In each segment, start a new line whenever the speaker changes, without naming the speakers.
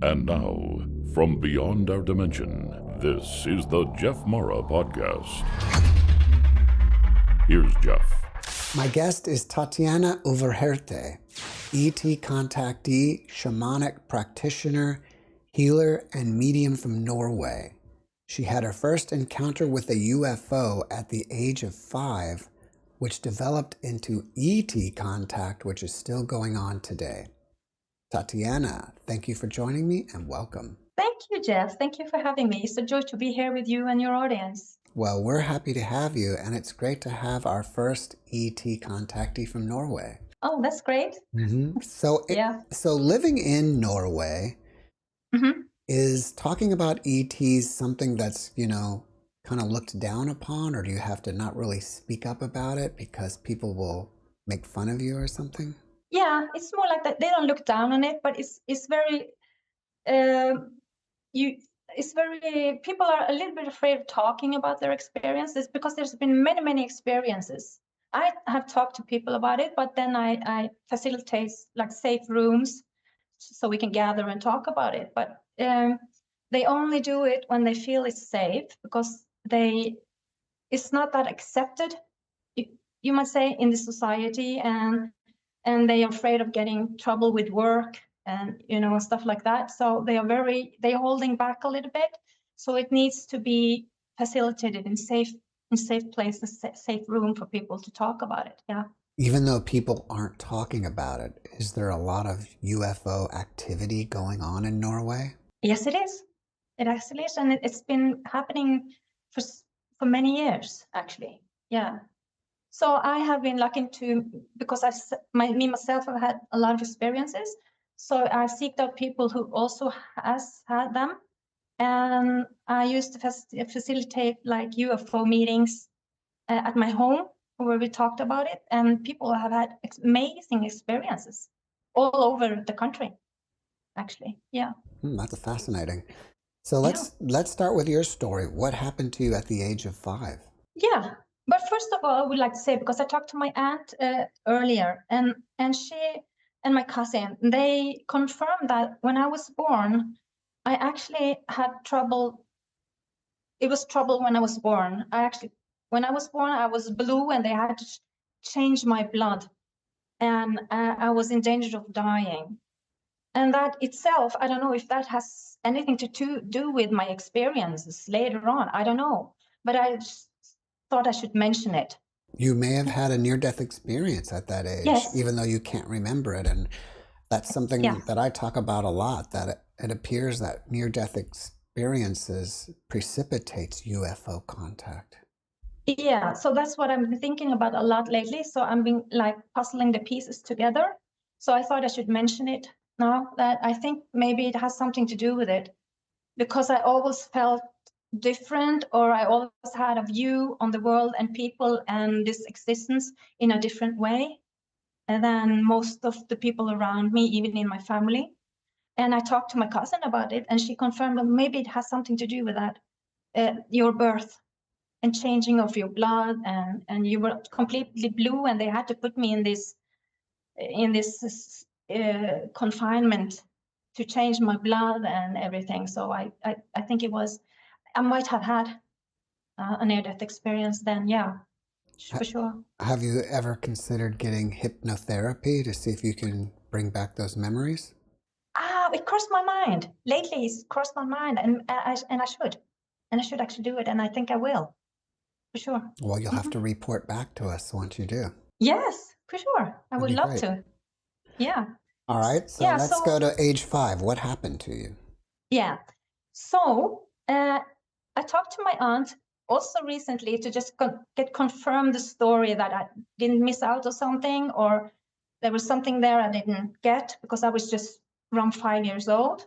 And now, from beyond our dimension, this is the JeffMara podcast. Here's Jeff.
My guest is Tatjana Ulvehjerte, ET contactee, shamanic practitioner, healer, and medium from Norway. She had her first encounter with a UFO at the age of 5, which developed into ET contact, which is still going on today. Tatjana, thank you for joining me and welcome.
Thank you, Jeff. Thank you for having me. It's a joy to be here with you and your audience.
Well, we're happy to have you, and it's great to have our first ET contactee from Norway.
Oh, that's great.
Mm-hmm. So living in Norway, is talking about ETs something that's, kind of looked down upon, or do you have to not really speak up about it because people will make fun of you or something?
Yeah, it's more like that. They don't look down on it, but it's very people are a little bit afraid of talking about their experiences because there's been many experiences. I have talked to people about it, but then I facilitate like safe rooms so we can gather and talk about it. But they only do it when they feel it's safe because it's not that accepted, you might say, in the society, and they are afraid of getting trouble with work and stuff like that. So they're holding back a little bit. So it needs to be facilitated in safe places, safe room for people to talk about it. Yeah.
Even though people aren't talking about it, is there a lot of UFO activity going on in Norway?
Yes, it is. It actually is, and it's been happening for many years, actually. Yeah. So I have been lucky because myself have had a lot of experiences. So I seeked out people who also has had them, and I used to facilitate like UFO meetings at my home where we talked about it, and people have had amazing experiences all over the country, actually. Yeah.
That's fascinating. So let's start with your story. What happened to you at the age of 5?
Yeah. But first of all, I would like to say, because I talked to my aunt earlier, and she and my cousin, they confirmed that when I was born, I actually had trouble. It was trouble when I was born. When I was born, I was blue, and they had to change my blood, and I was in danger of dying. And that itself, I don't know if that has anything to do with my experiences later on. I don't know, but I just thought I should mention it.
You may have had a near-death experience at that age,
yes.
Even though you can't remember it. And that's something that I talk about a lot, that it appears that near-death experiences precipitates UFO contact.
Yeah, so that's what I've been thinking about a lot lately. So I'm been like puzzling the pieces together. So I thought I should mention it now, that I think maybe it has something to do with it, because I always felt different, or I always had a view on the world and people and this existence in a different way than most of the people around me, even in my family. And I talked to my cousin about it, and she confirmed that maybe it has something to do with that, your birth and changing of your blood, and you were completely blue, and they had to put me in this confinement to change my blood and everything. So I think I might have had a near-death experience then. Yeah, for sure.
Have you ever considered getting hypnotherapy to see if you can bring back those memories?
It crossed my mind lately. It's crossed my mind, and I should actually do it, and I think I will, for sure.
Well, you'll have to report back to us once you do.
Yes, for sure. I would love to. Yeah.
All right. So let's go to age 5. What happened to you?
Yeah. So I talked to my aunt also recently to just get confirmed the story, that I didn't miss out on something, or there was something there I didn't get because I was just around 5 years old.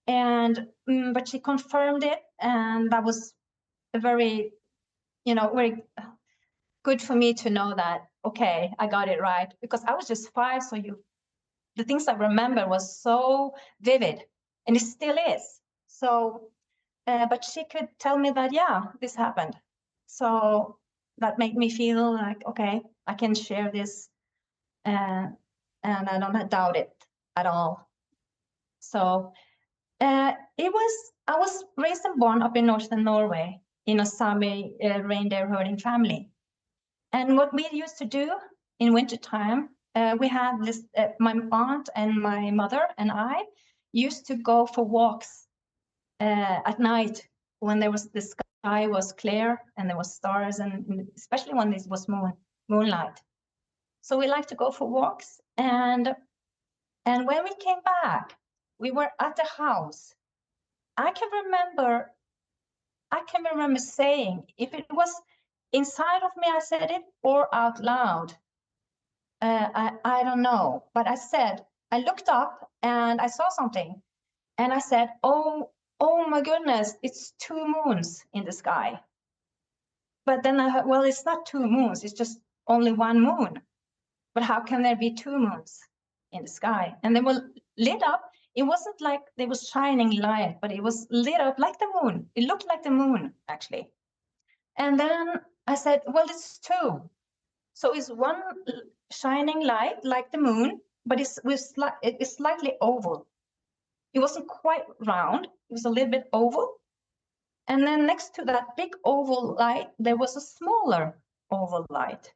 And but she confirmed it, and that was a very good for me to know that, okay, I got it right, because I was just 5. So the things I remember was so vivid, and it still is. So, but she could tell me that, yeah, this happened. So that made me feel like, okay, I can share this, and I don't doubt it at all. So I was raised and born up in northern Norway in a Sami reindeer herding family. And what we used to do in wintertime, we had this, my aunt and my mother and I used to go for walks at night when the sky was clear and there was stars, and especially when this was moonlight. So we like to go for walks, and when we came back, we were at the house. I can remember saying, if it was inside of me, I said it, or out loud. I don't know, but I looked up and I saw something, and I said, oh my goodness, it's 2 moons in the sky. But then I heard, well, it's not 2 moons, it's just only 1 moon. But how can there be 2 moons in the sky? And they were lit up. It wasn't like they was shining light, but it was lit up like the moon. It looked like the moon, actually. And then I said, well, it's 2. So it's 1 shining light like the moon, but it's slightly oval. It wasn't quite round. It was a little bit oval. And then next to that big oval light, there was a smaller oval light.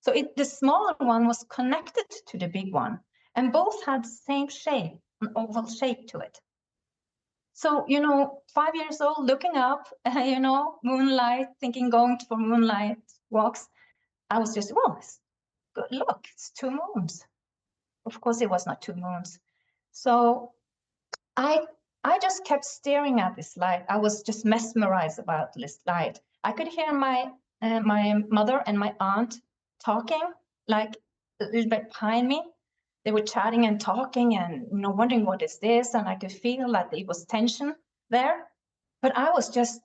So the smaller one was connected to the big one, and both had the same shape, an oval shape to it. So, 5 years old, looking up, moonlight, thinking going for moonlight walks, I was just, well, good, look, it's 2 moons. Of course, it was not 2 moons. So I just kept staring at this light. I was just mesmerized about this light. I could hear my mother and my aunt talking, like a little bit behind me. They were chatting and talking and wondering what is this, and I could feel that there was tension there. But I was just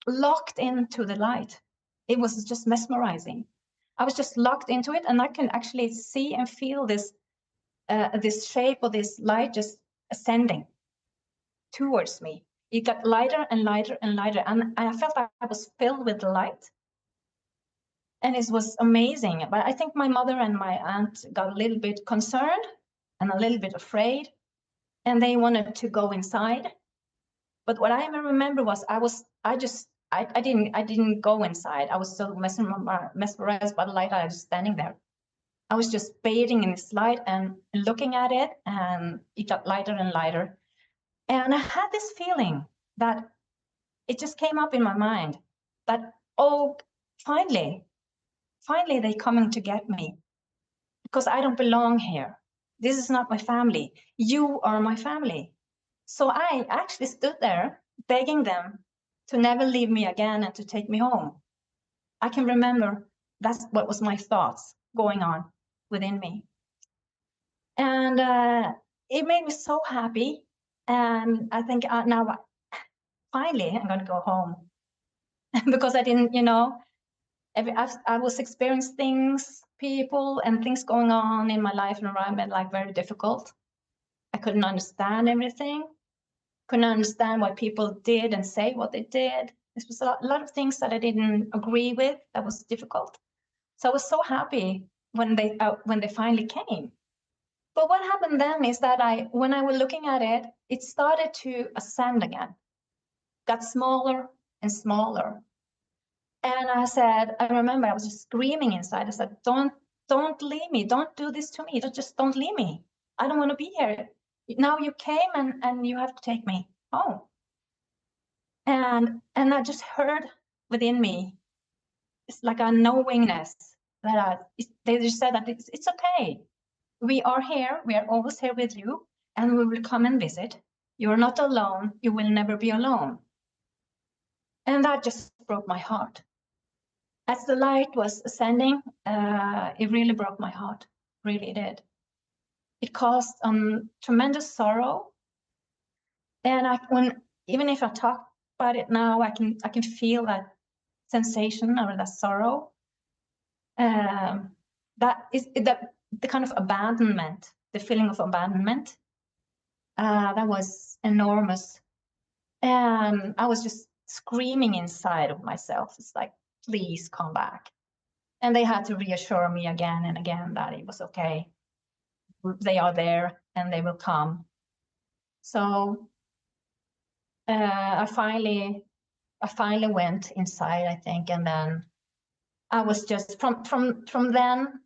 locked into the light. It was just mesmerizing. I was just locked into it, and I can actually see and feel this shape of this light just ascending towards me. It got lighter and lighter and lighter, and I felt like I was filled with light. And it was amazing. But I think my mother and my aunt got a little bit concerned and a little bit afraid, and they wanted to go inside. But what I remember was I didn't go inside. I was so mesmerized by the light. I was standing there. I was just bathing in this light and looking at it, and it got lighter and lighter. And I had this feeling that it just came up in my mind that, oh, finally they're coming to get me, because I don't belong here. This is not my family. You are my family. So I actually stood there begging them to never leave me again and to take me home. I can remember that's what was my thoughts going on within me. And it made me so happy. And I think now, finally, I'm going to go home. Because I didn't, I was experiencing things, people and things going on in my life and environment, like very difficult. I couldn't understand everything. Couldn't understand why people did and say what they did. This was a lot of things that I didn't agree with. That was difficult. So I was so happy when they finally came. But what happened then is that when I was looking at it, it started to ascend again, got smaller and smaller. And I remember I was just screaming inside. I said, don't leave me. Don't do this to me. Just don't leave me. I don't want to be here. Now you came and you have to take me home. And I just heard within me, it's like a knowingness that they just said that it's okay. We are here. We are always here with you, and we will come and visit. You're not alone. You will never be alone. And that just broke my heart. As the light was ascending, it really broke my heart. Really did. It caused tremendous sorrow. And even if I talk about it now, I can feel that sensation or that sorrow. That is the kind of abandonment, the feeling of abandonment. That was enormous. And I was just screaming inside of myself. It's like, please come back. And they had to reassure me again and again that it was okay. They are there and they will come. So I finally went inside, I think, and then I was just from then,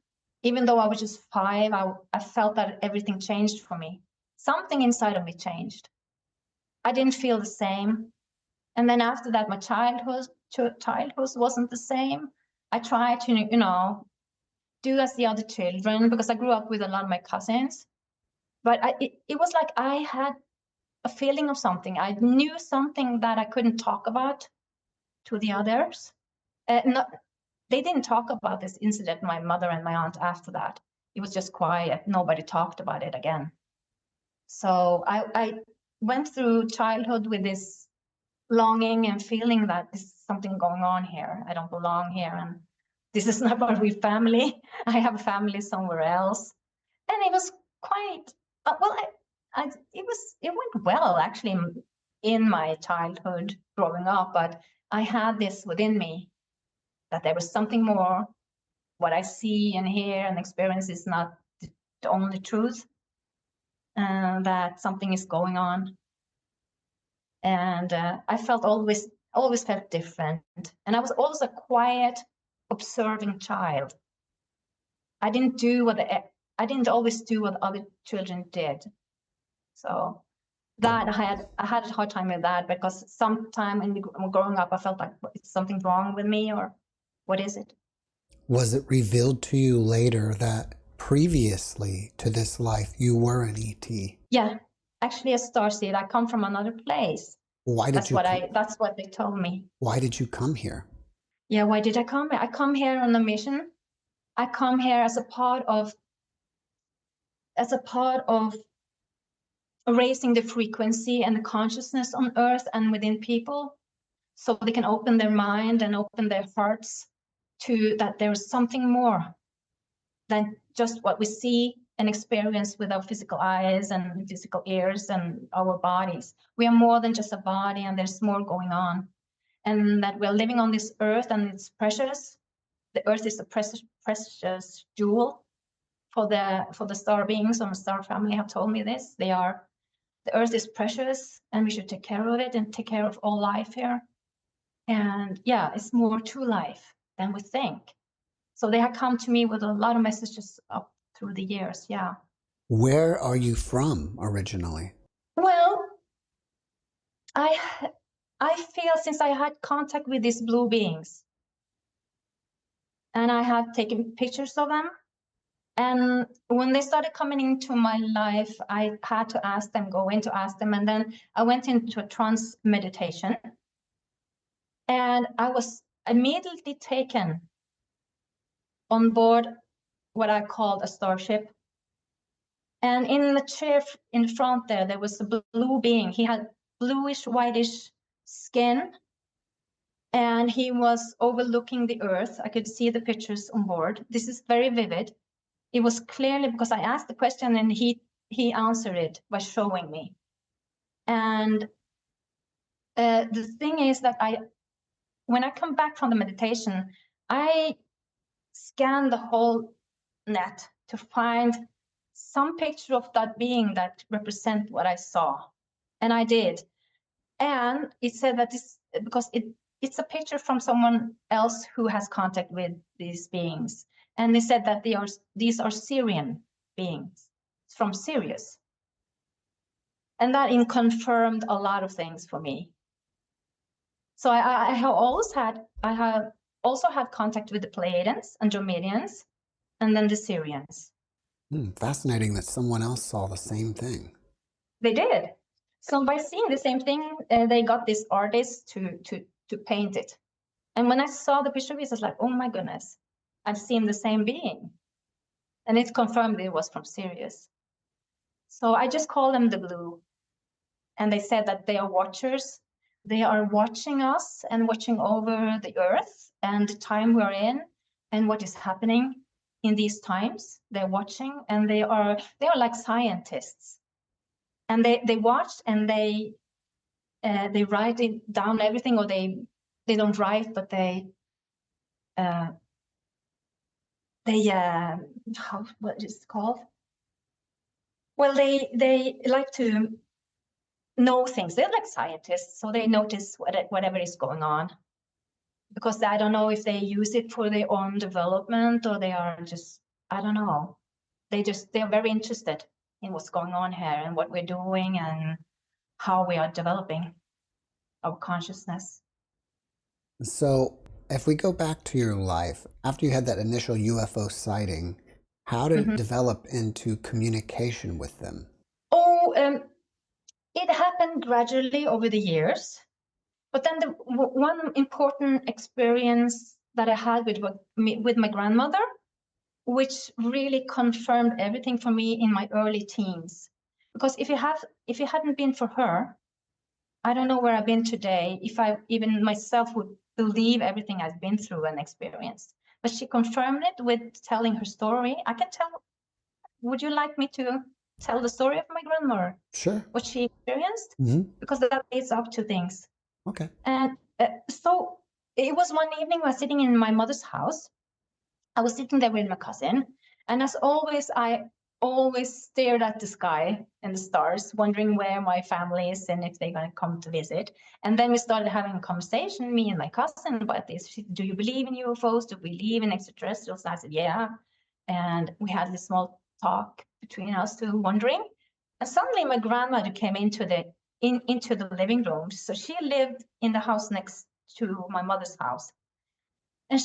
even though I was just 5, I felt that everything changed for me. Something inside of me changed. I didn't feel the same. And then after that, my childhood wasn't the same. I tried to, do as the other children, because I grew up with a lot of my cousins. But it was like I had a feeling of something. I knew something that I couldn't talk about to the others. They didn't talk about this incident, my mother and my aunt, after that. It was just quiet. Nobody talked about it again. So I went through childhood with this longing and feeling that there's something going on here. I don't belong here, and this is not what we family. I have a family somewhere else. And it was quite well. It went well actually in my childhood growing up, but I had this within me that there was something more. What I see and hear and experience is not the only truth, and that something is going on. And I felt always felt different. And I was always a quiet, observing child. I didn't always do what other children did. So that I had a hard time with that, because sometime in growing up, I felt like it's something wrong with me, or what is it?
Was it revealed to you later that previously to this life you were an ET?
Yeah, actually a starseed. I come from another place.
Why did
That's what they told me.
Why did you come here?
Yeah, why did I come here? I come here on a mission. I come here as a part of raising the frequency and the consciousness on Earth and within people, so they can open their mind and open their hearts to that there is something more than just what we see and experience with our physical eyes and physical ears and our bodies. We are more than just a body, and there's more going on. And that we're living on this earth, and it's precious. The earth is a precious jewel for the star beings on the star family have told me this. The earth is precious, and we should take care of it and take care of all life here. And yeah, it's more to life than we think. So they have come to me with a lot of messages up through the years. Yeah.
Where are you from originally?
Well, I feel since I had contact with these blue beings, and I have taken pictures of them, and when they started coming into my life, I had to go in to ask them, and then I went into a trance meditation, and I was immediately taken on board what I called a starship. And in the chair in front there was a blue being. He had bluish, whitish skin, and he was overlooking the earth. I could see the pictures on board. This is very vivid. It was clearly because I asked the question, and he answered it by showing me. And the thing is that when I come back from the meditation, I scan the whole net to find some picture of that being that represent what I saw. And I did. And it said that because it's a picture from someone else who has contact with these beings. And they said that these are Syrian beings from Sirius. And that confirmed a lot of things for me. So I have also had contact with the Pleiadians, Andromedians, and then the Syrians.
Fascinating that someone else saw the same thing.
They did. So by seeing the same thing, they got this artist to paint it. And when I saw the picture, it was like, oh my goodness, I've seen the same being. And it confirmed it was from Sirius. So I just call them the blue. And they said that they are watchers. They are watching us and watching over the earth and the time we're in and what is happening in these times. They're watching, and they are like scientists. And they watch, and they write it down everything, or they don't write, but what is it called? Well, they like to know things. They're like scientists, so they notice whatever is going on. Because I don't know if they use it for their own development or they are just, I don't know. They're very interested in what's going on here and what we're doing and how we are developing our consciousness.
So if we go back to your life, after you had that initial UFO sighting, how did it develop into communication with them?
It happened gradually over the years. But then the one important experience that I had with my grandmother, which really confirmed everything for me in my early teens. Because if it hadn't been for her, I don't know where I've been today, if I even myself would believe everything I've been through and experienced. But she confirmed it with telling her story. I can tell. Would you like me to tell the story of my grandmother?
Sure.
What she experienced? Because that leads up to things.
Okay.
And so it was one evening I was sitting in my mother's house. I was sitting there with my cousin. And as always, I always stared at the sky and the stars, wondering where my family is and if they're going to come to visit. And then we started having a conversation, me and my cousin, about this. She said, do you believe in UFOs? Do we believe in extraterrestrials? I said, yeah. And we had this small talk between us two, wondering. And suddenly my grandmother came into the living room. So she lived in the house next to my mother's house. And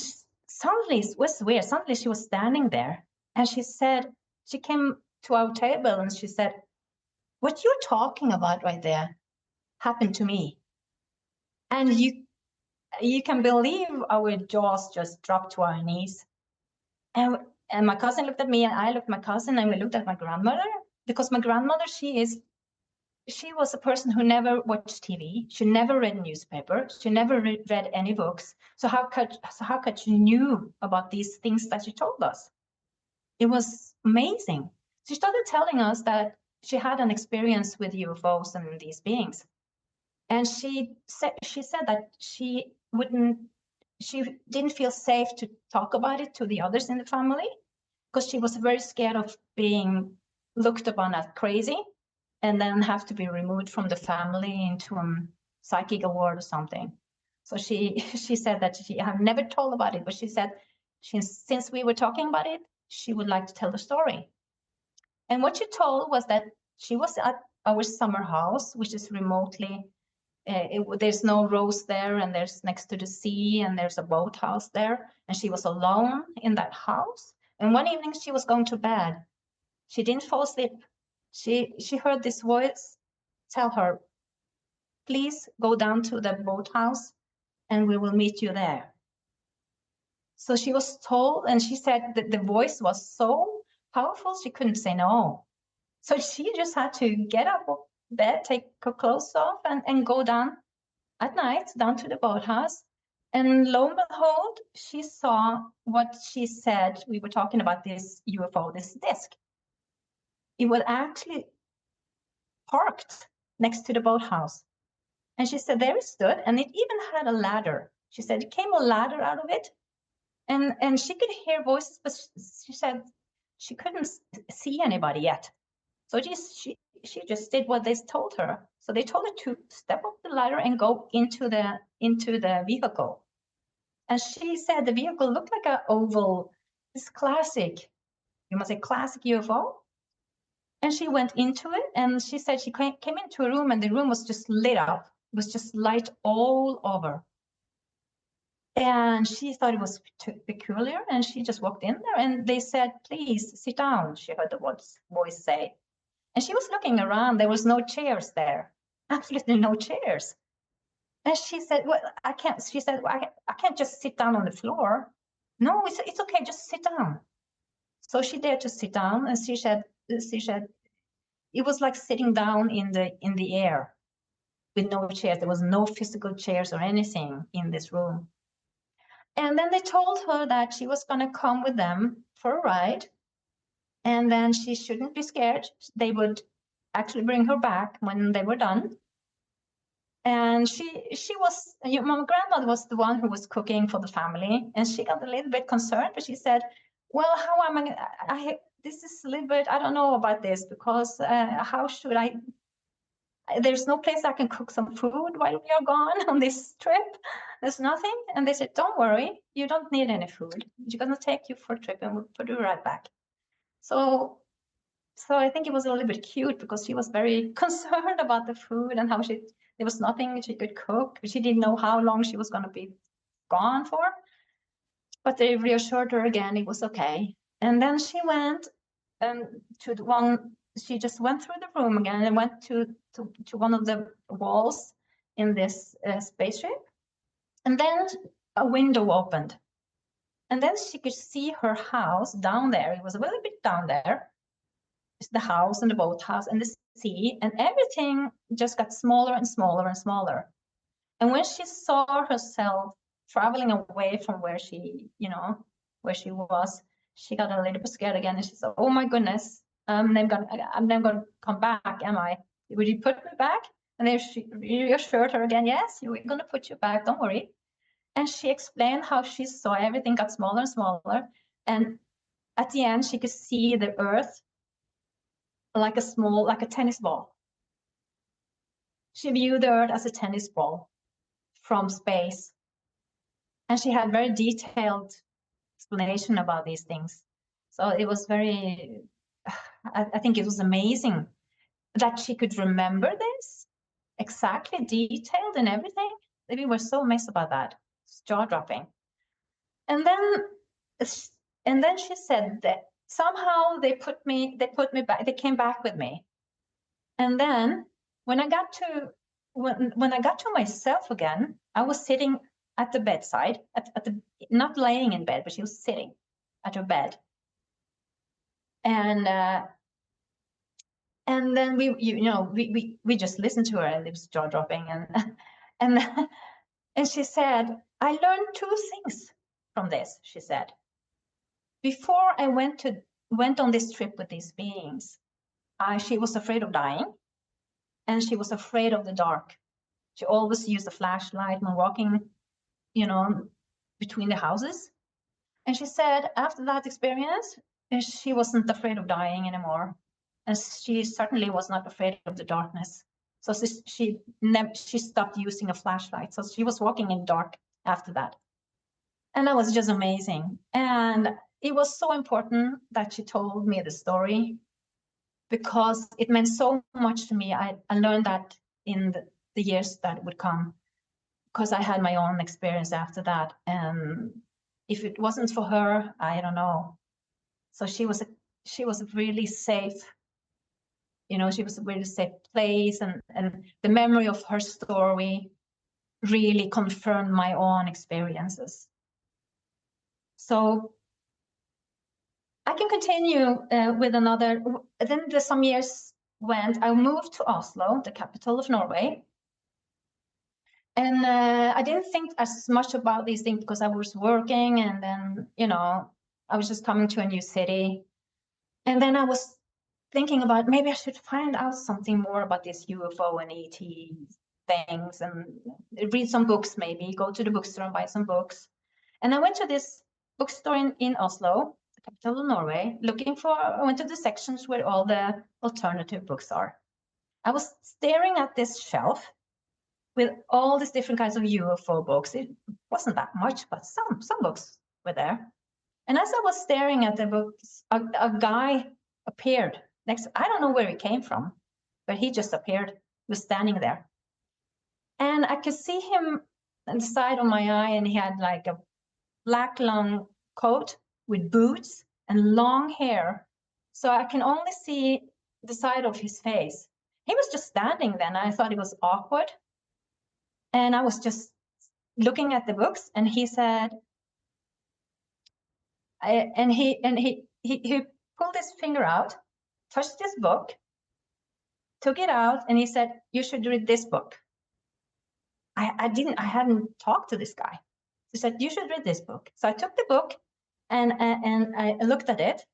suddenly, it was weird. Suddenly she was standing there and she came to our table and she said, what you're talking about right there happened to me. And you can believe our jaws just dropped to our knees. And my cousin looked at me and I looked at my cousin and we looked at my grandmother, because my grandmother, she was a person who never watched TV. She never read a newspaper. She never read any books. So how could she knew about these things that she told us? It was amazing. She started telling us that she had an experience with UFOs and these beings. And she said that she didn't feel safe to talk about it to the others in the family because she was very scared of being looked upon as crazy and then have to be removed from the family into a psychic ward or something. So she said that she had never told about it, but she said since we were talking about it, she would like to tell the story. And what she told was that she was at our summer house, which is remotely, there's no roads there, and there's next to the sea, and there's a boathouse there, and she was alone in that house. And one evening she was going to bed. She didn't fall asleep. She heard this voice tell her, please go down to the boathouse and we will meet you there. So she was told, and she said that the voice was so powerful she couldn't say no. So she just had to get up of bed, take her clothes off and go down at night, down to the boathouse. And lo and behold, she saw what she said. We were talking about this UFO, this disc. It was actually parked next to the boathouse. And she said, there it stood, and it even had a ladder. She said, it came a ladder out of it. And she could hear voices, but she said she couldn't see anybody yet. So she just did what they told her. So they told her to step up the ladder and go into the vehicle. And she said the vehicle looked like an oval, this classic, you must say classic UFO. And she went into it, and she said she came into a room and the room was just lit up. It was just light all over. And she thought it was peculiar, and she just walked in there and they said, please sit down, she heard the voice say. And she was looking around, there was no chairs there, absolutely no chairs. And she said, well, I can't, she said, well, I can't just sit down on the floor. No, it's okay, just sit down. So she dared to sit down, and she said, it was like sitting down in the air with no chairs. There was no physical chairs or anything in this room. And then they told her that she was going to come with them for a ride. And then she shouldn't be scared. They would actually bring her back when they were done. And she was, my grandmother was the one who was cooking for the family. And she got a little bit concerned, but she said, well, how am I this is a little bit, I don't know about this, because how should I There's no place I can cook some food while we are gone on this trip. There's nothing. And they said, don't worry, you don't need any food. We're going to take you for a trip and we'll put you right back. So I think it was a little bit cute because she was very concerned about the food and how there was nothing she could cook. She didn't know how long she was going to be gone for. But they reassured her again, it was okay. And then she went to the one, she just went through the room again and went to one of the walls in this spaceship. And then a window opened. And then she could see her house down there. It was a little bit down there. It's the house and the boathouse and the sea, and everything just got smaller and smaller and smaller. And when she saw herself traveling away from where she, where she was, she got a little bit scared again, and she said, "Oh my goodness, I'm never gonna come back, am I? Would you put me back?" And then she reassured her again, "Yes, we're gonna put you back. Don't worry." And she explained how she saw everything got smaller and smaller, and at the end she could see the earth like a tennis ball. She viewed the earth as a tennis ball from space. And she had very detailed explanation about these things. So it was very, I think it was amazing that she could remember this, exactly detailed and everything. We were so amazed about that. It's jaw-dropping. And then she said that somehow they put me back, they came back with me. And then when I got to myself again, I was sitting at the bedside, not laying in bed, but she was sitting at her bed. And then we just listened to her, and it was jaw dropping. And she said, "I learned two things from this." She said, "Before I went on this trip with these beings, she was afraid of dying, and she was afraid of the dark. She always used a flashlight when walking, between the houses. And she said after that experience, she wasn't afraid of dying anymore. And she certainly was not afraid of the darkness. So she stopped using a flashlight. So she was walking in dark after that. And that was just amazing. And it was so important that she told me the story, because it meant so much to me. I learned that in the years that would come, because I had my own experience after that. And if it wasn't for her, I don't know. So she was a really safe, she was a really safe place, and the memory of her story really confirmed my own experiences. So I can continue with another. Then some years went. I moved to Oslo, the capital of Norway. And I didn't think as much about these things because I was working, and then, I was just coming to a new city. And then I was thinking about maybe I should find out something more about this UFO and ET things, and read some books, maybe go to the bookstore and buy some books. And I went to this bookstore in Oslo, the capital of Norway, I went to the sections where all the alternative books are. I was staring at this shelf with all these different kinds of UFO books. It wasn't that much, but some books were there. And as I was staring at the books, a guy appeared next. I don't know where he came from, but he just appeared. He was standing there. And I could see him on the side of my eye, and he had like a black long coat with boots and long hair. So I can only see the side of his face. He was just standing there, and I thought it was awkward. And I was just looking at the books, and he said, and he pulled his finger out, touched this book, took it out, and he said, "You should read this book." I hadn't talked to this guy. He said, "You should read this book." So I took the book and I looked at it,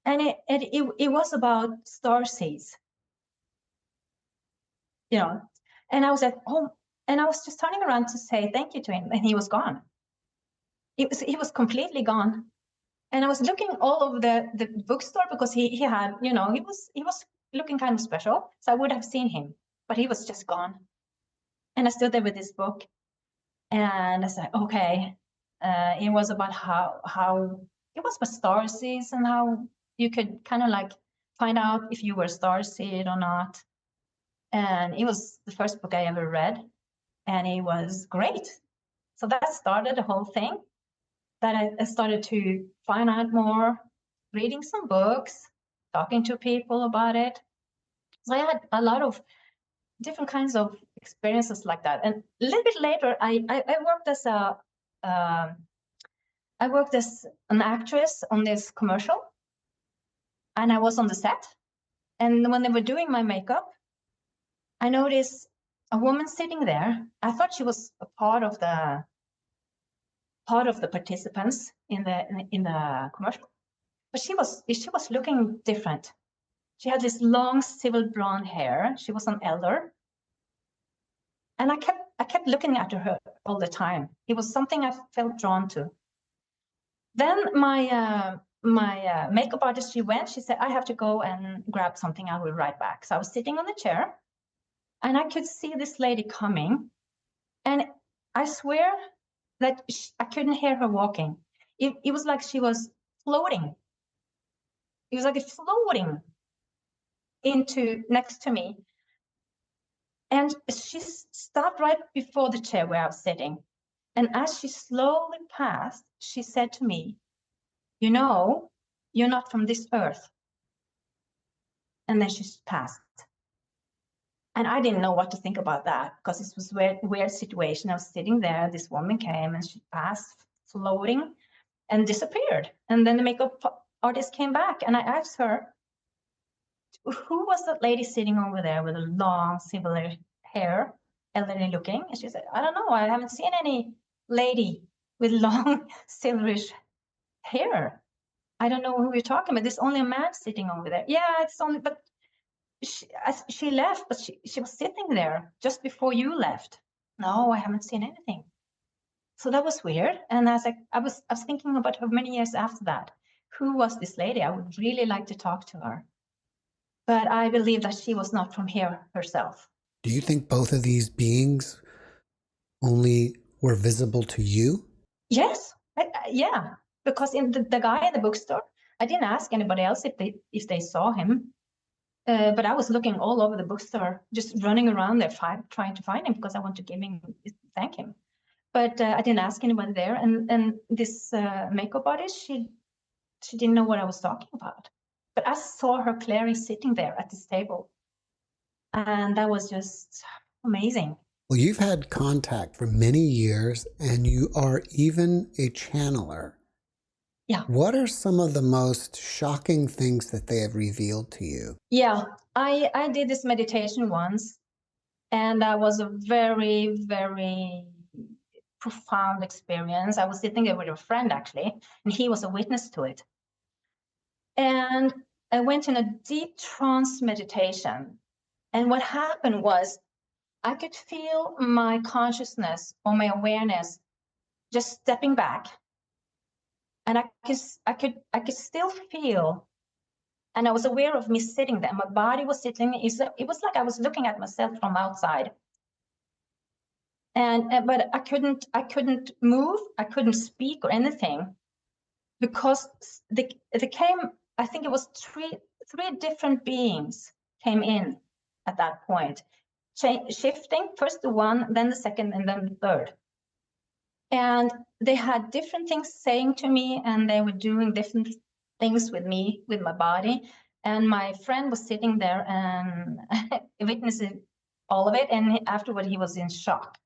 and it was about star seeds, and I was like, oh. And I was just turning around to say thank you to him, and he was gone. He was completely gone. And I was looking all over the bookstore, because he had, he was looking kind of special. So I would have seen him, but he was just gone. And I stood there with this book, and I said, okay. It was about how it was about starseeds and how you could kind of like find out if you were a starseed or not. And it was the first book I ever read, and it was great. So that started the whole thing. That I started to find out more, reading some books, talking to people about it. So I had a lot of different kinds of experiences like that. And a little bit later, I worked as an actress on this commercial, and I was on the set. And when they were doing my makeup, I noticed a woman sitting there. I thought she was a part of the participants in the commercial, but she was looking different. She had this long civil blonde hair. She was an elder, and I kept looking at her all the time. It was something I felt drawn to. Then my makeup artist, she said, I have to go and grab something. I will be right back. So I was sitting on the chair, and I could see this lady coming, and I swear that I couldn't hear her walking. It was like she was floating. It was like floating into next to me. And she stopped right before the chair where I was sitting. And as she slowly passed, she said to me, you know, you're not from this earth. And then she passed. And I didn't know what to think about that, because this was a weird situation. I was sitting there, this woman came and she passed, floating, and disappeared. And then the makeup artist came back, and I asked her, who was that lady sitting over there with a long silver hair, elderly looking? And she said, I don't know, I haven't seen any lady with long silverish hair. I don't know who you're talking about. There's only a man sitting over there. Yeah, it's only, but she left, but she was sitting there just before you left. No, I haven't seen anything. So that was weird. And I was thinking about her many years after that. Who was this lady? I would really like to talk to her. But I believe that she was not from here herself.
Do you think both of these beings only were visible to you?
Yes, yeah. Because in the guy in the bookstore, I didn't ask anybody else if they saw him. But I was looking all over the bookstore, just running around there trying to find him, because I want to thank him. But I didn't ask anybody there. And this makeup artist, she didn't know what I was talking about. But I saw her clearly sitting there at this table. And that was just amazing.
Well, you've had contact for many years, and you are even a channeler.
Yeah.
What are some of the most shocking things that they have revealed to you?
Yeah, I did this meditation once, and that was a very, very profound experience. I was sitting there with a friend, actually, and he was a witness to it. And I went in a deep trance meditation. And what happened was I could feel my consciousness or my awareness just stepping back. And I could still feel, and I was aware of me sitting there. My body was sitting. It was like I was looking at myself from outside. But I couldn't move. I couldn't speak or anything, because they came. I think it was three different beings came in at that point, shifting, first the one, then the second, and then the third. And they had different things saying to me, and they were doing different things with me, with my body. And my friend was sitting there and witnessing all of it. And afterward, he was in shock.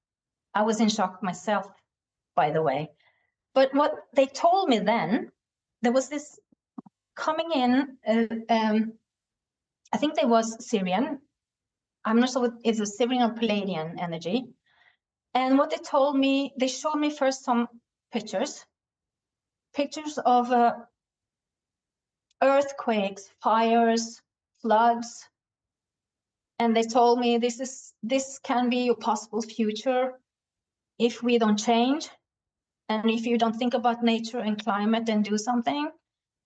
I was in shock myself, by the way. But what they told me then, there was this coming in, I think they was Syrian. I'm not sure if it was Syrian or Palladian energy. And what they told me, they showed me first some pictures of earthquakes, fires, floods. And they told me this can be a possible future if we don't change, and if you don't think about nature and climate and do something.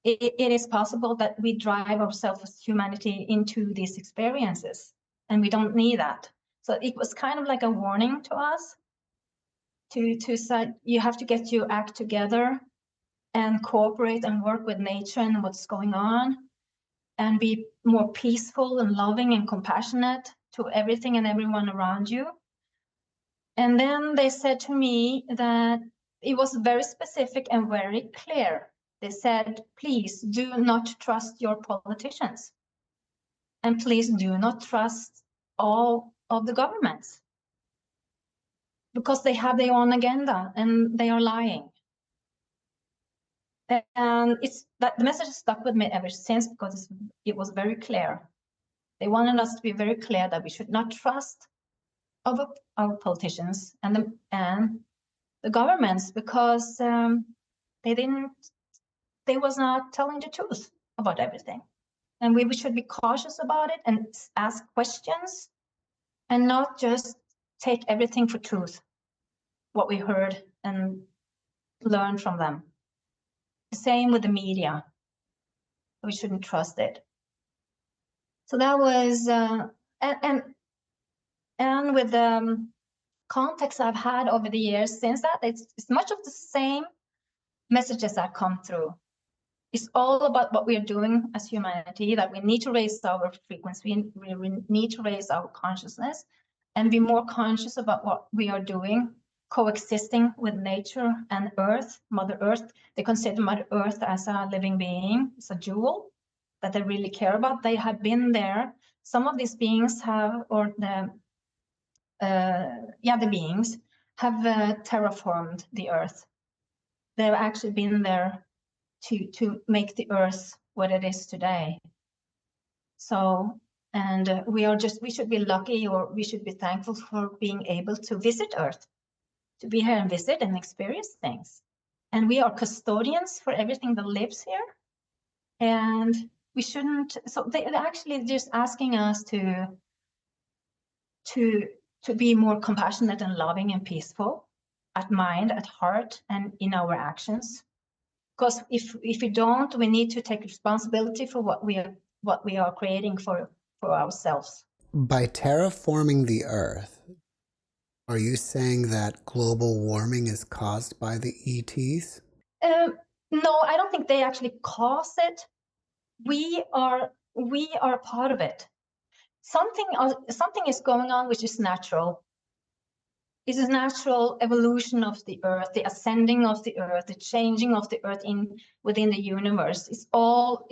it is possible that we drive ourselves as humanity into these experiences, and we don't need that. So it was kind of like a warning to us to say, you have to get your act together and cooperate and work with nature and what's going on, and be more peaceful and loving and compassionate to everything and everyone around you. And then they said to me that it was very specific and very clear. They said, please do not trust your politicians. And please do not trust all of the governments, because they have their own agenda and they are lying. And it's that the message stuck with me ever since, because it was very clear. They wanted us to be very clear that we should not trust our politicians and the governments, because they was not telling the truth about everything. And we should be cautious about it and ask questions and not just take everything for truth, what we heard and learn from them. The same with the media. We shouldn't trust it. So that was, and with the contacts I've had over the years since that, it's much of the same messages that come through. It's all about what we are doing as humanity, that we need to raise our frequency, we need to raise our consciousness and be more conscious about what we are doing, coexisting with nature and Earth, Mother Earth. They consider Mother Earth as a living being, it's a jewel that they really care about. They have been there. Some of these beings have, or the beings have terraformed the Earth. They've actually been there to make the Earth what it is today. So, and we should be lucky, or we should be thankful for being able to visit Earth, to be here and visit and experience things. And we are custodians for everything that lives here. And we shouldn't, so they're actually just asking us to be more compassionate and loving and peaceful at mind, at heart, and in our actions. Because if we don't, we need to take responsibility for what we are creating for ourselves.
By terraforming the Earth, are you saying that global warming is caused by the ETs?
No, I don't think they actually cause it. We are part of it. Something is going on which is natural. It's a natural evolution of the Earth, the ascending of the Earth, the changing of the Earth within the universe. It's all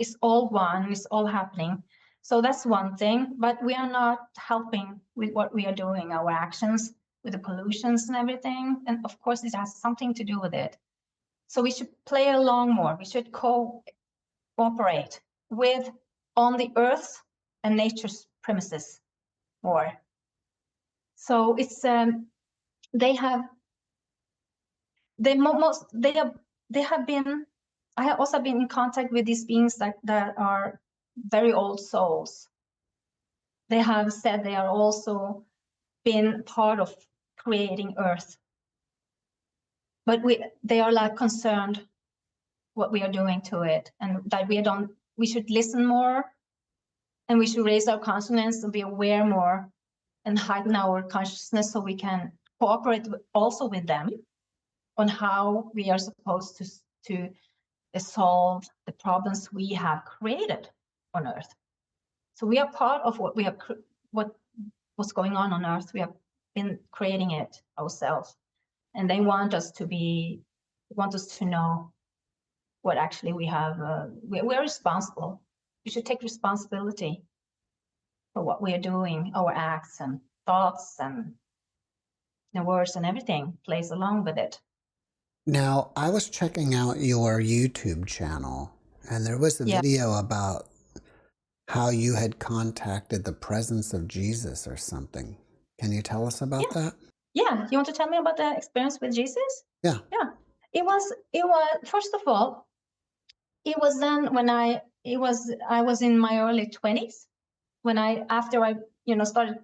one. It's all happening. So that's one thing. But we are not helping with what we are doing, our actions, with the pollutions and everything. And of course, it has something to do with it. So we should play along more. We should cooperate on the Earth and nature's premises more. So it's they have been. I have also been in contact with these beings that are very old souls. They have said they are also been part of creating Earth, but they are like concerned what we are doing to it, and that we should listen more, and we should raise our consciousness and be aware more and heighten our consciousness so we can cooperate also with them on how we are supposed to solve the problems we have created on Earth. So we are part of what's going on Earth. We have been creating it ourselves, and they want us to know what actually we have. We're responsible. We should take responsibility for what we are doing, our acts and thoughts and the words and everything plays along with it.
Now, I was checking out your YouTube channel, and there was a video about how you had contacted the presence of Jesus or something. Can you tell us about that?
Yeah, you want to tell me about the experience with Jesus?
Yeah.
Yeah. It was first of all, it was then when I was in my early 20s when after I started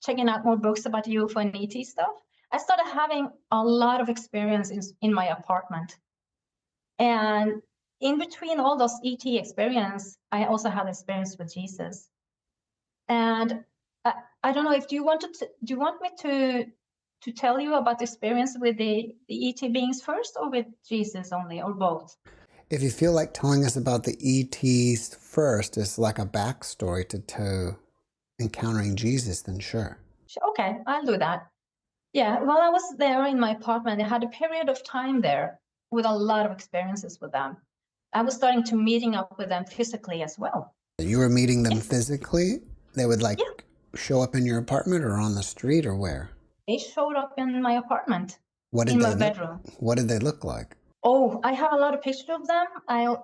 checking out more books about UFO and ET stuff. I started having a lot of experiences in my apartment. And in between all those ET experience, I also had experience with Jesus. And I don't know if do you want me to tell you about the experience with the ET beings first, or with Jesus only, or both?
If you feel like telling us about the ETs first, it's like a backstory to encountering Jesus, then sure.
Okay, I'll do that. Yeah, while I was there in my apartment, I had a period of time there with a lot of experiences with them. I was starting to meeting up with them physically as well.
You were meeting them physically? They would like
Yeah.
show up in your apartment or on the street or where?
They showed up in my apartment,
What did
in
they
my bedroom.
What did they look like?
Oh, I have a lot of pictures of them. I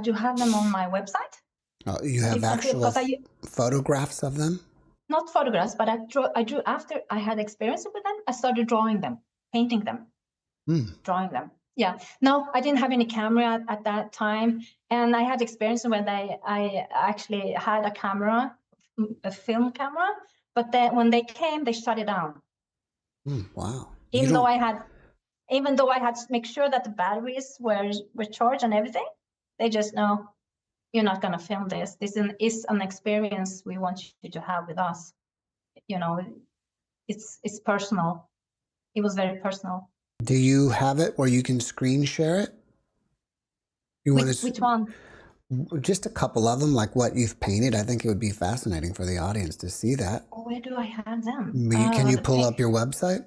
do have them on my website.
Oh, you have actual photographs of them?
Not photographs, but I drew after I had experience with them. I started drawing them, painting them, drawing them. Yeah. No, I didn't have any camera at that time, and I had experience when I actually had a camera, a film camera, but then when they came, they shut it down.
Wow.
Even though I had to make sure that the batteries were charged and everything, they just know, you're not going to film this. This is an experience we want you to have with us. You know, it's personal. It was very personal.
Do you have it where you can screen share it?
Which one?
Just a couple of them, like what you've painted. I think it would be fascinating for the audience to see that.
Where do I have them?
Can you pull up your website?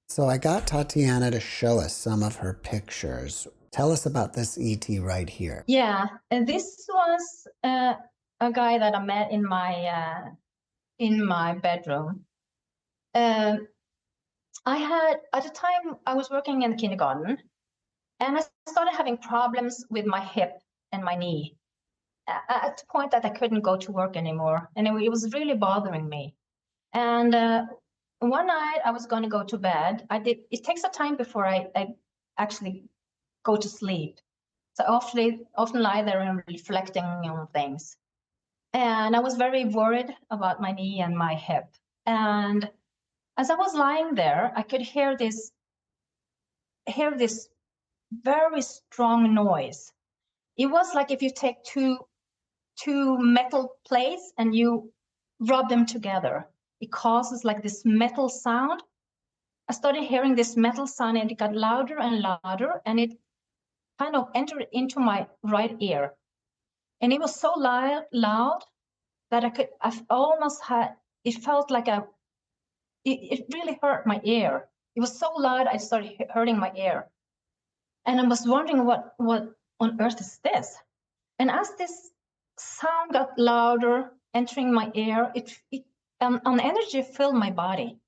So I got Tatjana to show us some of her pictures. Tell us about this ET right here.
Yeah, and this was a guy that I met in my bedroom. I had, at the time, I was working in the kindergarten, and I started having problems with my hip and my knee at the point that I couldn't go to work anymore, and it was really bothering me. And one night I was going to go to bed. It takes a time before I actually go to sleep. So I often lie there and reflecting on things. And I was very worried about my knee and my hip. And as I was lying there, I could hear this very strong noise. It was like if you take two metal plates and you rub them together. It causes like this metal sound. I started hearing this metal sound, and it got louder and louder, and it kind of entered into my right ear. And it was so loud that it felt like it really hurt my ear. It was so loud, I started hurting my ear. And I was wondering what on earth is this? And as this sound got louder, entering my ear, an energy filled my body.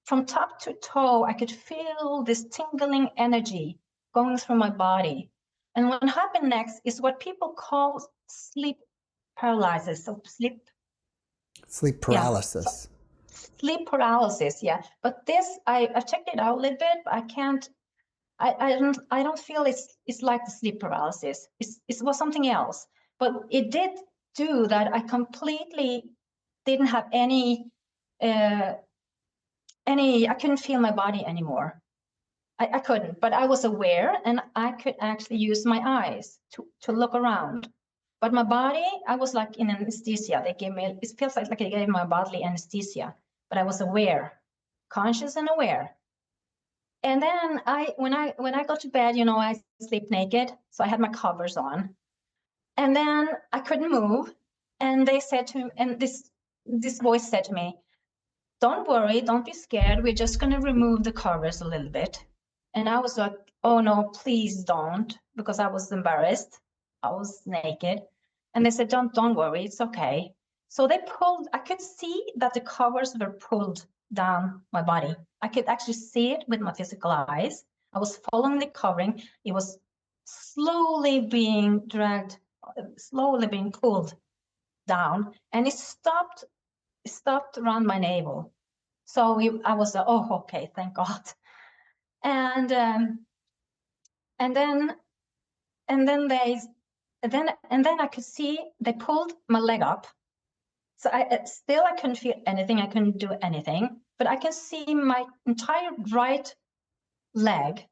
From top to toe, I could feel this tingling energy going through my body. And what happened next is what people call sleep paralysis. So
sleep paralysis.
Yeah. Sleep paralysis, yeah. But this, I've checked it out a little bit, but I can't. I don't feel it's like the sleep paralysis. It was something else. But it did do that. I completely didn't have any. I couldn't feel my body anymore. I couldn't, but I was aware, and I could actually use my eyes to look around. But my body, I was like in anesthesia. They gave me, it feels like they gave my bodily anesthesia, but I was aware, conscious and aware. And then when I got to bed, I sleep naked, so I had my covers on. And then I couldn't move, and they said to me, and this voice said to me, "Don't worry, don't be scared. We're just going to remove the covers a little bit." And I was like, "Oh no, please don't," because I was embarrassed. I was naked. And they said, don't worry, it's okay. So I could see that the covers were pulled down my body. I could actually see it with my physical eyes. I was following the covering. It was slowly being dragged, slowly being pulled down, and it stopped around my navel. So I was like, oh, okay, thank God. And then I could see they pulled my leg up. So I couldn't feel anything. I couldn't do anything, but I can see my entire right leg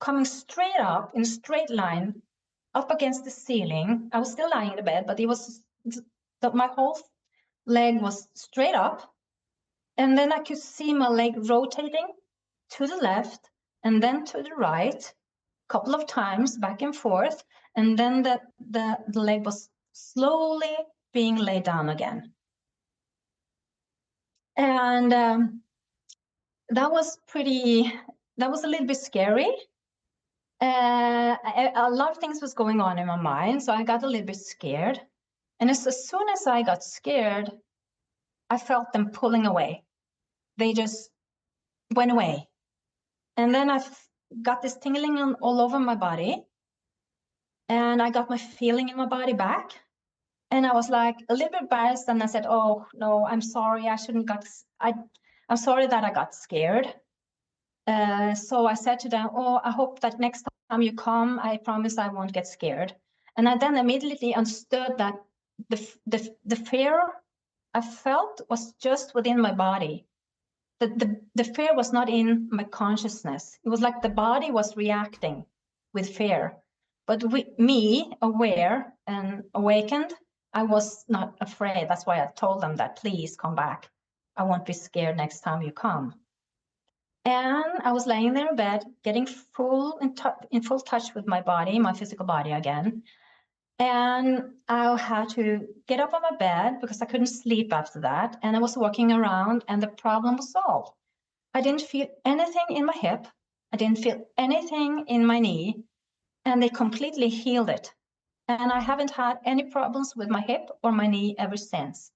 coming straight up in a straight line up against the ceiling. I was still lying in the bed, but it was my whole leg was straight up. And then I could see my leg rotating to the left and then to the right, a couple of times back and forth. And then the leg was slowly being laid down again. And that was a little bit scary. A lot of things was going on in my mind, so I got a little bit scared. And as soon as I got scared, I felt them pulling away. They just went away. And then I got this tingling all over my body. And I got my feeling in my body back. And I was like a little bit embarrassed. And I said, oh, no, I'm sorry. I'm sorry that I got scared. So I said to them, oh, I hope that next time you come, I promise I won't get scared. And I then immediately understood that the fear I felt was just within my body. The fear was not in my consciousness. It was like the body was reacting with fear. But me, aware and awakened, I was not afraid. That's why I told them that, please come back. I won't be scared next time you come. And I was laying there in bed, getting in full touch with my body, my physical body again. And I had to get up on my bed because I couldn't sleep after that. And I was walking around and the problem was solved. I didn't feel anything in my hip. I didn't feel anything in my knee. And they completely healed it. And I haven't had any problems with my hip or my knee ever since.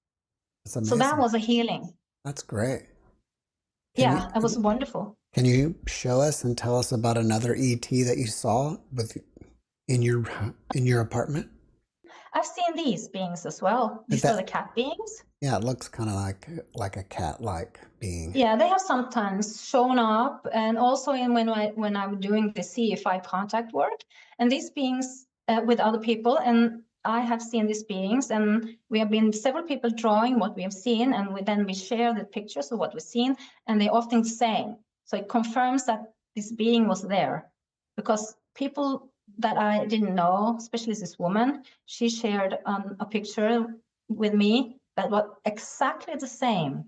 So that was a healing.
That's great.
It was wonderful.
Can you show us and tell us about another ET that you saw in your apartment?
I've seen these beings as well. These are the cat beings.
Yeah, it looks kind of like a cat-like being.
Yeah, they have sometimes shown up, and also when I'm doing the CE5 contact work, and these beings with other people, and I have seen these beings, and we have been several people drawing what we have seen, and we share the pictures of what we've seen, and they're often the same. So it confirms that this being was there, because people that I didn't know, especially this woman, she shared a picture with me that was exactly the same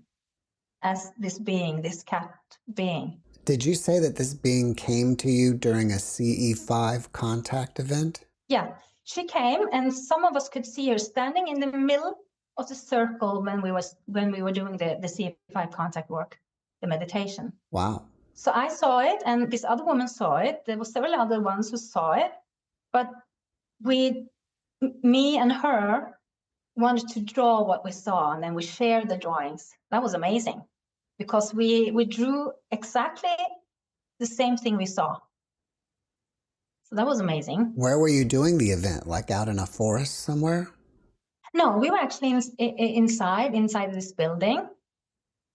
as this being, this cat being.
Did you say that this being came to you during a CE5 contact event?
Yeah, she came, and some of us could see her standing in the middle of the circle when we were doing the CE5 contact work, the meditation.
Wow.
So I saw it, and this other woman saw it. There were several other ones who saw it, but me and her wanted to draw what we saw, and then we shared the drawings. That was amazing, because we drew exactly the same thing we saw. So that was amazing.
Where were you doing the event? Like out in a forest somewhere?
No, we were actually inside this building,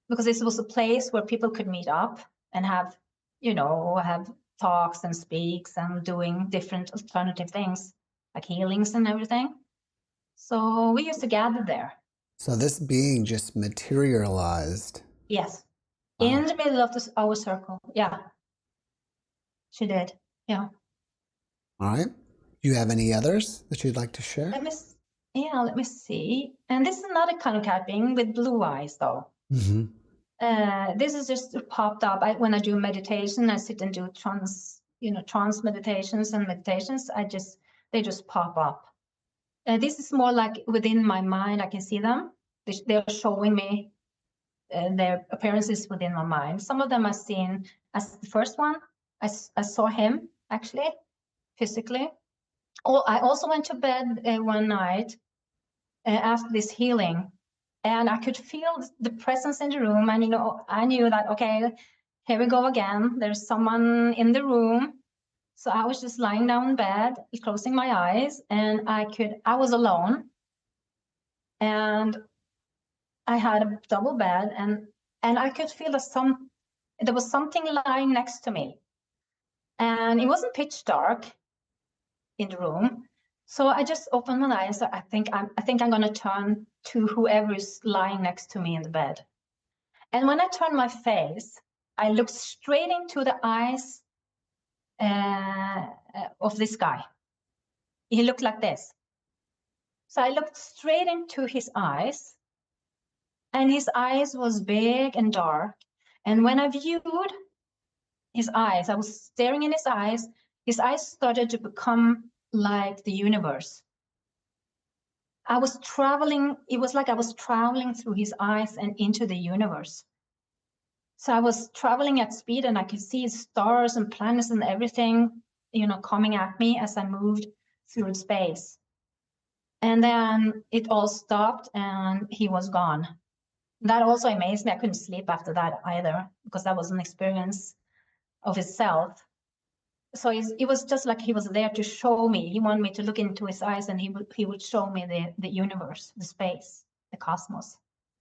because this was a place where people could meet up and have talks and speaks and doing different alternative things like healings and everything. So we used to gather there.
So this being just materialized.
Yes. Wow. In the middle of our circle. Yeah. She did. Yeah.
All right. Do you have any others that you'd like to share?
Let me see. And this is another kind of cat being with blue eyes, though.
Mm-hmm.
This is just popped up. When I do meditation, I sit and do trance meditations and meditations. They just pop up. This is more like within my mind. I can see them. They're showing me their appearances within my mind. Some of them I've seen as the first one. I saw him actually physically. Oh, I also went to bed one night after this healing, and I could feel the presence in the room. And I knew that, okay, here we go again. There's someone in the room. So I was just lying down in bed, closing my eyes, and I was alone. And I had a double bed, and I could feel there was something lying next to me. And it wasn't pitch dark in the room. So I just opened my eyes. I think I'm going to turn to whoever is lying next to me in the bed. And when I turned my face, I looked straight into the eyes of this guy. He looked like this. So I looked straight into his eyes, and his eyes was big and dark. And when I viewed his eyes, I was staring in his eyes started to become like the universe. I was traveling, it was like I was traveling through his eyes and into the universe. So I was traveling at speed, and I could see stars and planets and everything, you know, coming at me as I moved through space. And then it all stopped and he was gone. That also amazed me. I couldn't sleep after that either, because that was an experience of itself. So it was just like he was there to show me. He wanted me to look into his eyes, and he would show me the universe, the space, the cosmos.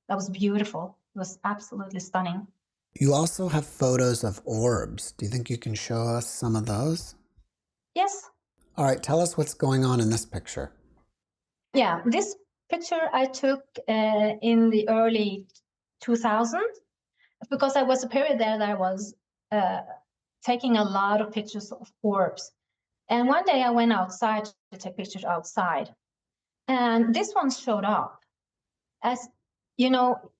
That was beautiful. It was absolutely stunning.
You also have photos of orbs. Do you think you can show us some of those?
Yes.
All right, tell us what's going on in this picture.
Yeah, this picture I took in the early 2000s, because there was a period there that I was taking a lot of pictures of orbs. And one day I went outside to take pictures outside, and this one showed up. As you know,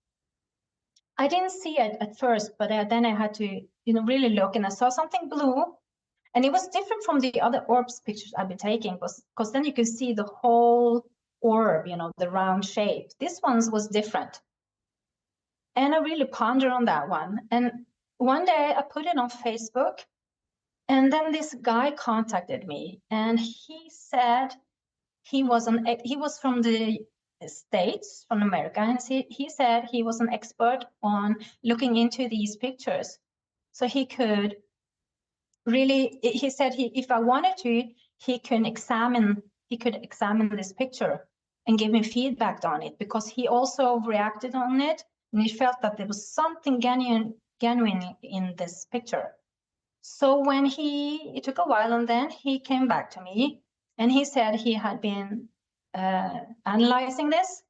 I didn't see it at first, but then I had to, you know, really look, and I saw something blue, and it was different from the other orbs pictures I've been taking, because then you could see the whole orb, you know, the round shape. This one was different. And I really pondered on that one. And one day I put it on Facebook, and then this guy contacted me, and he said he was from the States, from America, and he said he was an expert on looking into these pictures. So he could really, he said if I wanted to, he could examine this picture and give me feedback on it, because he also reacted on it, and he felt that there was something genuine in this picture. So when it took a while, and then he came back to me, and he said he had been analyzing this,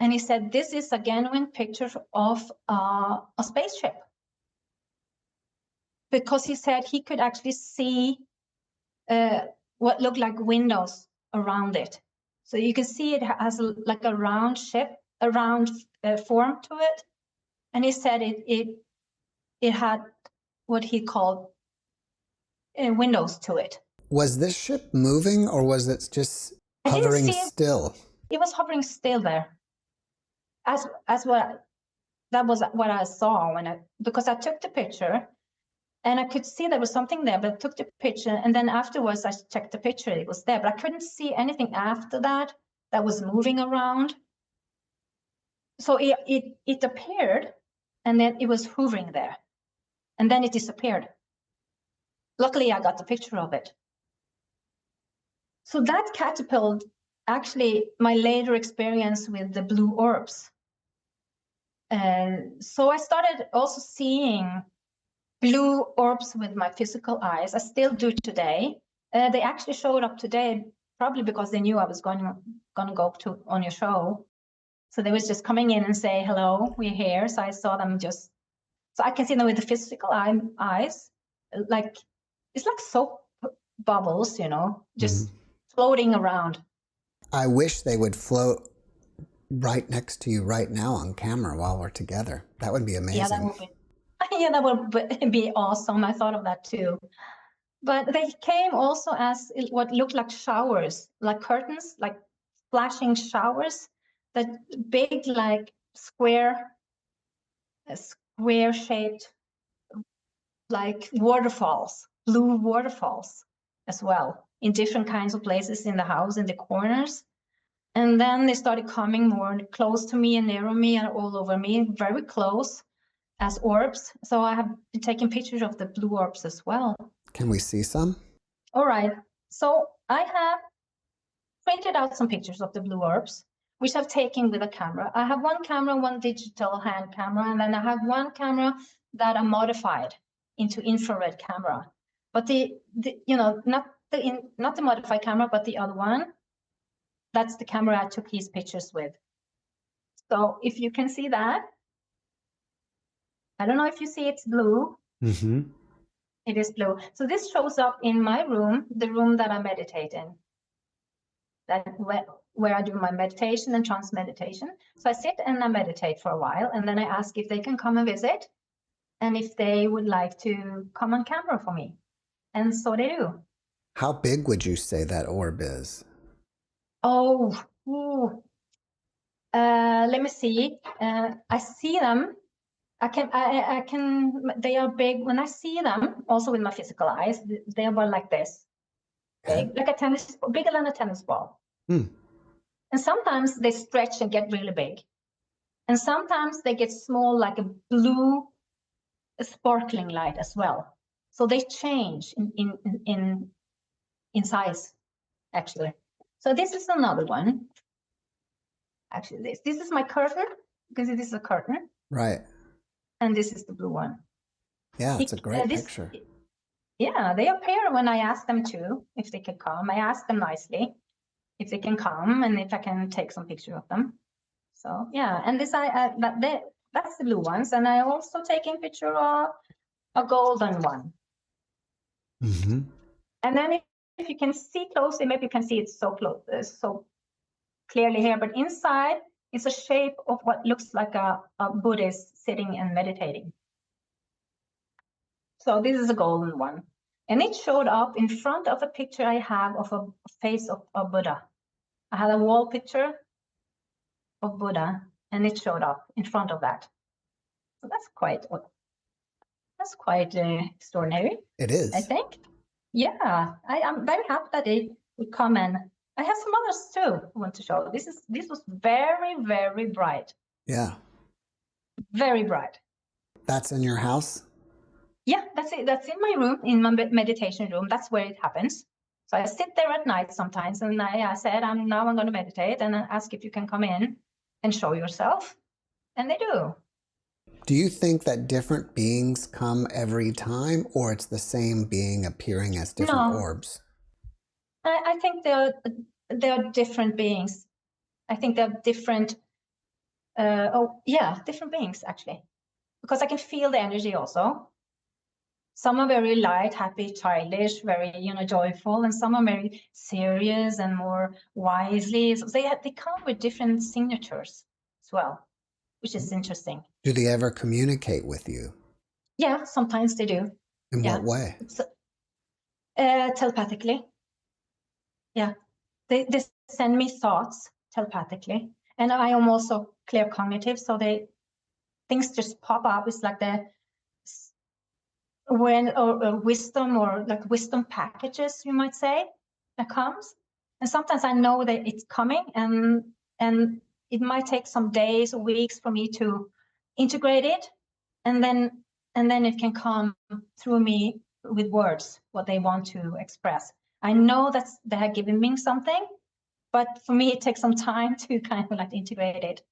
and he said this is a genuine picture of a spaceship, because he said he could actually see what looked like windows around it. So you can see it has like a round shape, a round form to it, and he said it had what he called windows to it.
Was this ship moving, or was it just hovering still?
It was hovering still there. That was what I saw because I took the picture, and I could see there was something there, but I took the picture, and then afterwards I checked the picture, it was there, but I couldn't see anything after that was moving around. So it appeared, and then it was hovering there, and then it disappeared. Luckily, I got the picture of it. So that catapulted actually my later experience with the blue orbs. So I started also seeing blue orbs with my physical eyes. I still do today. They actually showed up today, probably because they knew I was going to go on your show. So they was just coming in and say, hello, we're here. So I saw them so I can see them with the physical eyes. Like, it's like soap bubbles, you know, just floating around.
I wish they would float right next to you right now on camera while we're together. That would be amazing.
That would be awesome. I thought of that too. But they came also as what looked like showers, like curtains, like flashing showers, that big, like square-shaped, like waterfalls, blue waterfalls as well, in different kinds of places in the house, in the corners. And then they started coming more close to me and near me and all over me, very close, as orbs. So I have been taking pictures of the blue orbs as well.
Can we see some?
All right. So I have printed out some pictures of the blue orbs, which I've taken with a camera. I have one camera, one digital hand camera, and then I have one camera that I modified into infrared camera. But not the modified camera, but the other one. That's the camera I took these pictures with. So if you can see that, I don't know if you see it's blue.
Mm-hmm.
It is blue. So this shows up in my room, the room that I meditate in. That where I do my meditation and trance meditation. So I sit and I meditate for a while, and then I ask if they can come and visit, and if they would like to come on camera for me. And so they do.
How big would you say that orb is?
Oh, let me see. I see them. I can. They are big. When I see them, also with my physical eyes, they are about like this, big, like a tennis, bigger than a tennis ball. And sometimes they stretch and get really big, and sometimes they get small, like a blue, sparkling light as well. So they change in size, actually. So this is another one. Actually, this is my curtain, because it is a curtain.
Right.
And this is the blue one.
Yeah, it's a great picture.
Yeah, they appear when I ask them to, if they can come. I ask them nicely if they can come and if I can take some picture of them. So yeah, and this that's the blue ones, and I also taking picture of a golden one.
Mm-hmm.
And then if you can see closely, maybe you can see it so close, so clearly here, but inside is a shape of what looks like a Buddhist sitting and meditating. So this is a golden one. And it showed up in front of a picture I have of a face of a Buddha. I had a wall picture of Buddha, and it showed up in front of that. So that's quite extraordinary.
It is.
I think. Yeah, I am very happy that they would come, and I have some others too I want to show. This was very, very bright.
Yeah.
Very bright.
That's in your house?
Yeah, that's it. That's in my room, in my meditation room. That's where it happens. So I sit there at night sometimes, and I said, I'm going to meditate, and I ask if you can come in and show yourself. And they do.
Do you think that different beings come every time, or it's the same being appearing as different orbs?
I think they're different beings. I think they're different. Different beings, actually, because I can feel the energy also. Some are very light, happy, childish, very, joyful, and some are very serious and more wisely. So they come with different signatures as well, which is interesting.
Do they ever communicate with you?
Yeah, sometimes they do.
In what way?
Telepathically. Yeah, they send me thoughts telepathically, and I am also clear cognitive, so things just pop up. It's like wisdom, or like wisdom packages, you might say, that comes. And sometimes I know that it's coming, and it might take some days or weeks for me to integrate it, and then it can come through me with words, what they want to express. I know that they have given me something, but for me it takes some time to kind of like integrate it,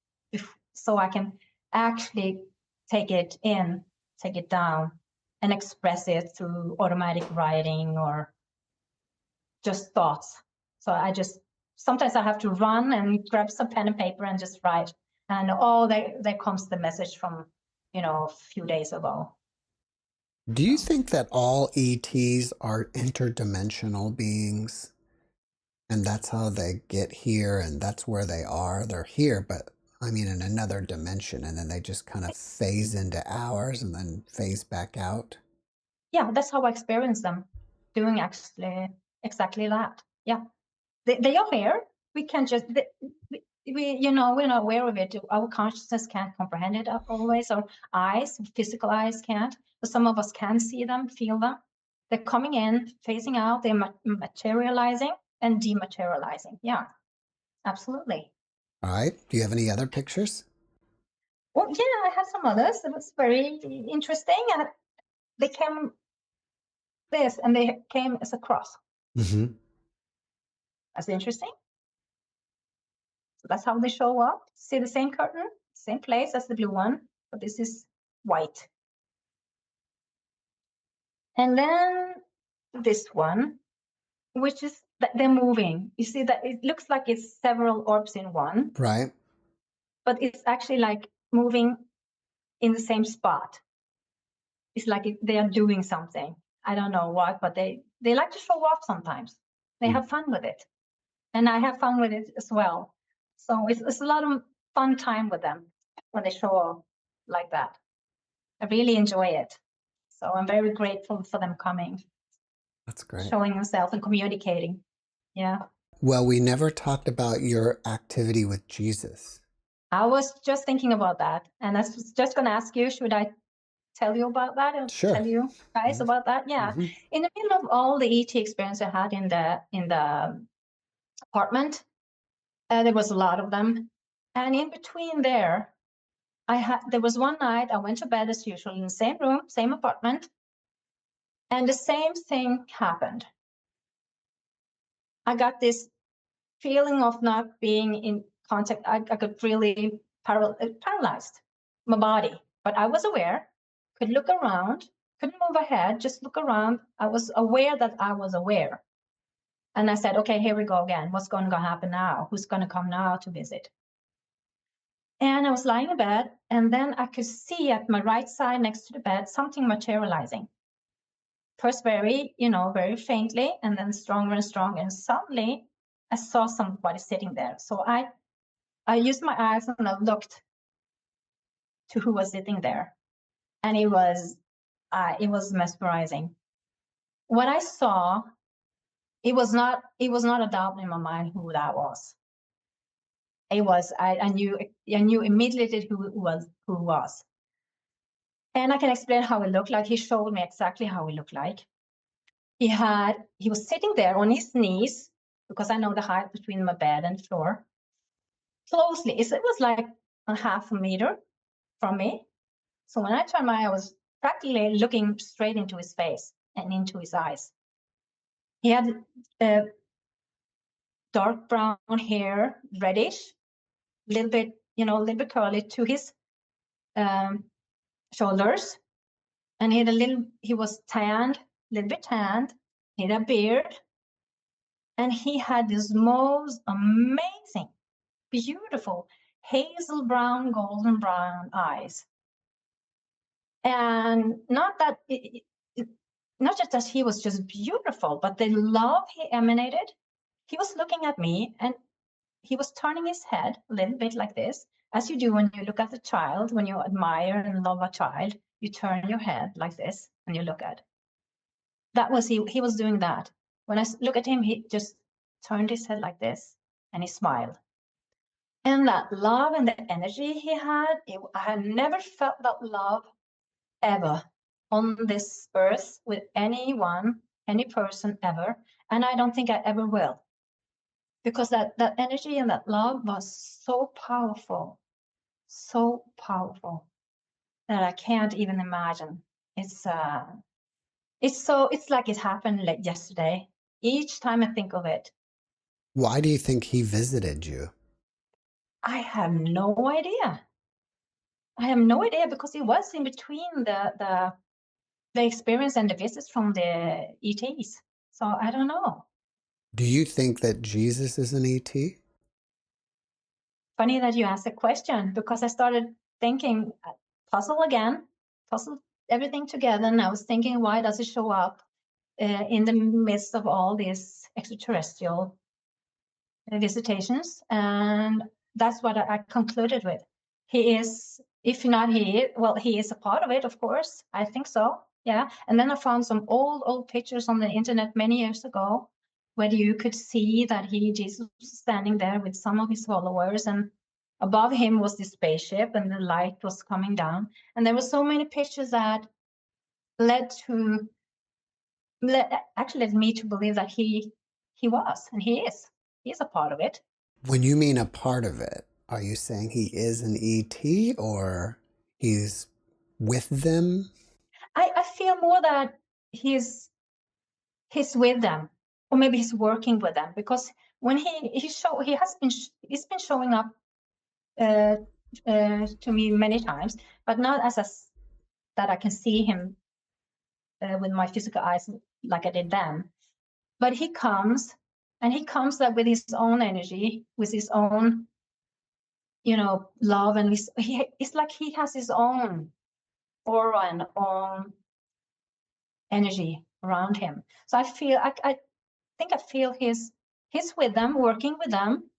so I can actually take it in, take it down, and express it through automatic writing or just thoughts. So sometimes I have to run and grab some pen and paper and just write. And there comes the message from, a few days ago.
Do you think that all ETs are interdimensional beings? And that's how they get here, and that's where they are? They're here, but I mean in another dimension, and then they just kind of phase into ours and then phase back out?
Yeah, that's how I experience them, doing actually exactly that. Yeah, they are here. We can just, we're not aware of it. Our consciousness can't comprehend it always. Our eyes, physical eyes can't, but some of us can see them, feel them. They're coming in, phasing out, they're materializing and dematerializing. Yeah, absolutely.
All right. Do you have any other pictures?
Well, yeah, I have some others. It was very interesting. And they came and they came as a cross.
Mm-hmm.
That's interesting. So that's how they show up. See the same curtain, same place as the blue one, but this is white. And then this one, which is that they're moving. You see that it looks like it's several orbs in one.
Right.
But it's actually like moving in the same spot. It's like they are doing something. I don't know what, but they like to show off sometimes. They have fun with it. And I have fun with it as well. So it's a lot of fun time with them when they show off like that. I really enjoy it. So I'm very grateful for them coming.
That's great.
Showing themselves and communicating. Yeah.
Well, we never talked about your activity with Jesus.
I was just thinking about that. And I was just going to ask you, should I tell you about that or
Sure.
tell you guys about that? Yeah. In the middle of all the ET experience I had in the apartment, there was a lot of them. And in between there was one night I went to bed as usual in the same room, same apartment, and the same thing happened. I got this feeling of not being in contact. I got really paralyzed, my body, but I was aware, could look around, couldn't move ahead, just look around. I was aware that I was aware. And I said, okay, here we go again. What's going to happen now? Who's going to come now to visit? And I was lying in bed, and then I could see at my right side next to the bed something materializing. First very, very faintly, and then stronger and stronger. And suddenly I saw somebody sitting there. So I used my eyes and I looked to who was sitting there. And it was mesmerizing. What I saw, it was not a doubt in my mind who that was. It was, I knew immediately who it was. And I can explain how it looked like. He showed me exactly how it looked like. He was sitting there on his knees, because I know the height between my bed and the floor, closely. It was like a half a meter from me. So when I turned my eye, I was practically looking straight into his face and into his eyes. He had dark brown hair, reddish, a little bit curly to his shoulders. And he was tanned, a little bit tanned. He had a beard. And he had this most amazing, beautiful, hazel brown, golden brown eyes. And not just that he was just beautiful, but the love he emanated. He was looking at me and he was turning his head a little bit like this, as you do when you look at a child, when you admire and love a child, you turn your head like this and you look at. That was he was doing that. When I look at him, he just turned his head like this and he smiled. And that love and the energy he had, I had never felt that love ever on this earth with anyone, any person ever. And I don't think I ever will. Because that energy and that love was so powerful that I can't even imagine. It's like it happened like yesterday. Each time I think of it.
Why do you think he visited you?
I have no idea. Because it was in between the experience and the visits from the ETs. So I don't know.
Do you think that Jesus is an ET?
Funny that you asked the question, because I started thinking, puzzle everything together, and I was thinking, why does it show up in the midst of all these extraterrestrial visitations? And that's what I concluded with. He is, if not he, well, he is a part of it, of course. I think so, yeah. And then I found some old pictures on the internet many years ago, where you could see that Jesus was standing there with some of his followers, and above him was this spaceship, and the light was coming down. And there were so many pictures that led me to believe that he was, and he is. He's a part of it.
When you mean a part of it, are you saying he is an ET or he's with them?
I feel more that he's with them, or maybe he's working with them, because when he's been showing up to me many times, but not that I can see him with my physical eyes like I did then. But he comes like with his own energy, with his own, love, and it's like he has his own aura and own energy around him. So I think I feel he's with them, working with them.